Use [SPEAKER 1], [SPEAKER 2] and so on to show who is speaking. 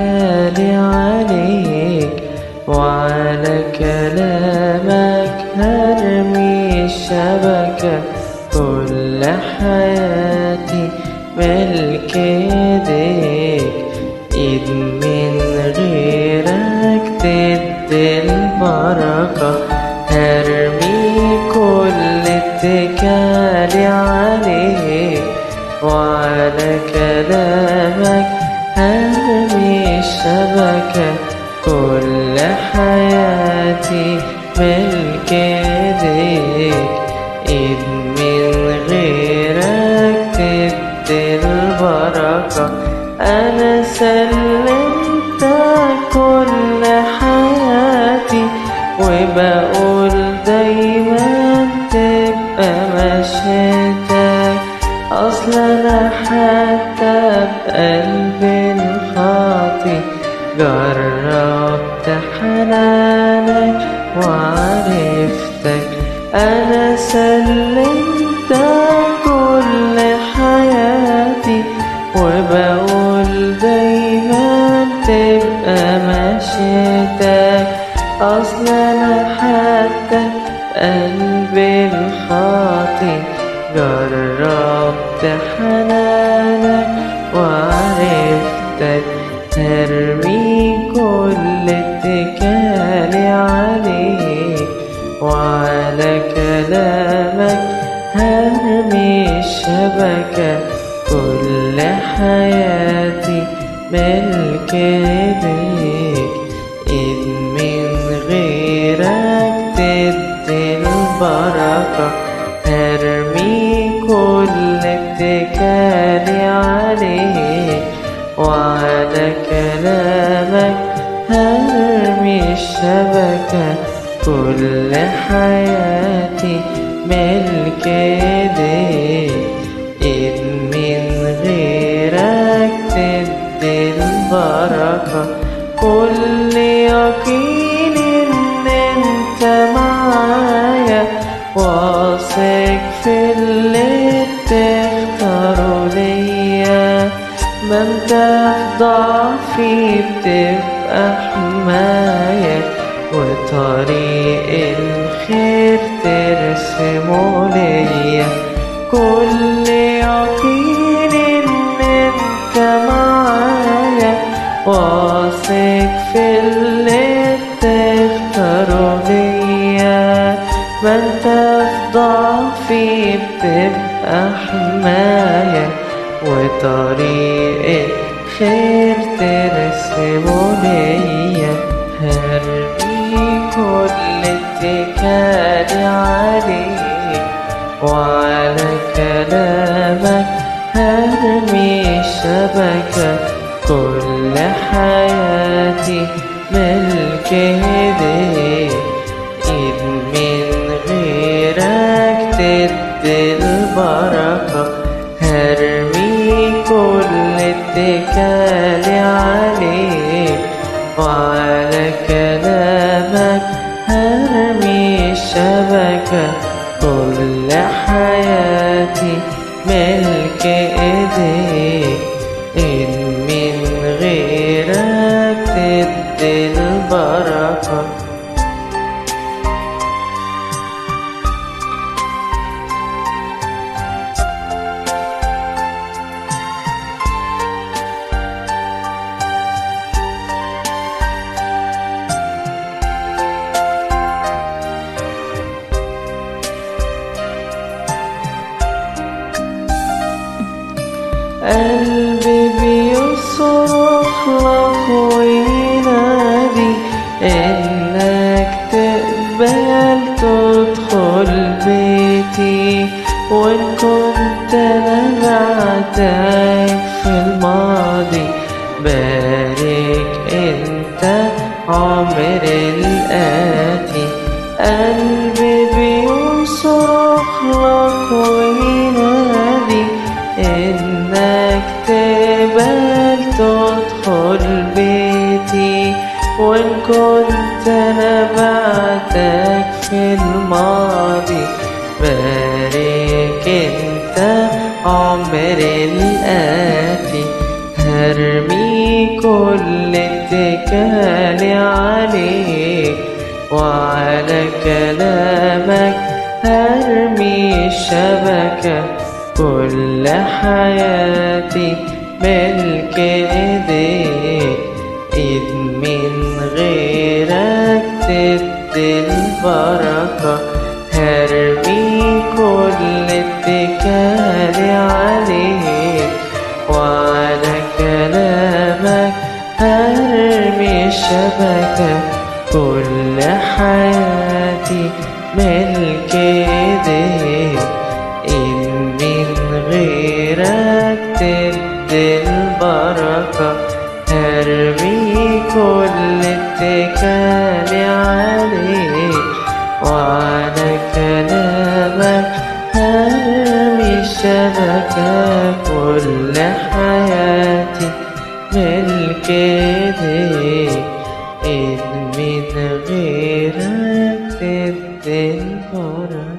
[SPEAKER 1] اتكالي عليك وعلى كلامك هرمي الشبكة. كل حياتي ملك ايديك، ايد من غيرك تدي البركة. هرمي كل اتكالي عليك وعلى كلامك هرمي الشبكة. كل حياتي ملك ايديك، ايد من غيرك تدي البركة. انا سلمتك كل حياتي وبقول دايما تبقى مشيتك. اصل انا حتى بقلبي الخاطي جربت حنانك وعرفتك. انا سلمتك كل حياتي وبقول دايما تبقى مشيتك. اصل انا حتى قلبي الخاطي جربت حنانك وعرفتك. هرمي كل اتكالي عليك وعلى كلامك هرمي الشبكة. كل حياتي ملك ايديك، ايد من غيرك تدي البركة. هرمي كل اتكالي عليك وعلى كلامك هرمي الشبكة. كل حياتي ملك ايديك، ايد من غيرك تدي البركة. كل يقين ان انت معايا، واثق في اللي بتختاره ليا. ما انت في ضعفي بتبقى حماية، وطريق الخير ترسمه ليا. كل يقين ان انت معايا، واثق في اللي بتختاره ليا. ما انت في ضعفي بتبقى حماية، وطريق الخير ترسمه ليا. هرمي كل اتكالي عليك وعلى كلامك هرمي الشبكة. كل حياتي ملك ايديك، ايد من غيرك تدي البركة. هرمي كل اتكالي عليك وعلى كلامك هرمي الشبكة. كل حياتي ملك ايديك، ايد من غيرك تدي البركة. قلبي بيصرخ لك وينادي انك تقبل تدخل بيتي. وان كنت انا بعدك في الماضي، بارك انت عمر الآتي. قلبي بيصرخ لك وينادي انك تقبل تدخل بيتي. وان كنت انا بعدك في الماضي، بارك انت عمر الآتي. هرمي كل اتكالي عليك، وعلى كلامك هرمي الشبكة. كل حياتي ملك ايديك، ايد من غيرك تدي البركة. هرمي كل اتكالي عليك، وعلى كلامك هرمي الشبكة. كل حياتي ملك ايديك، إن من غيرك تدي البركة. هرمي كل اتكالي عليك، وعلى كلامك هرمي الشبكة. كل حياتي ملك ايديك، إن من غيرك تدي البركة.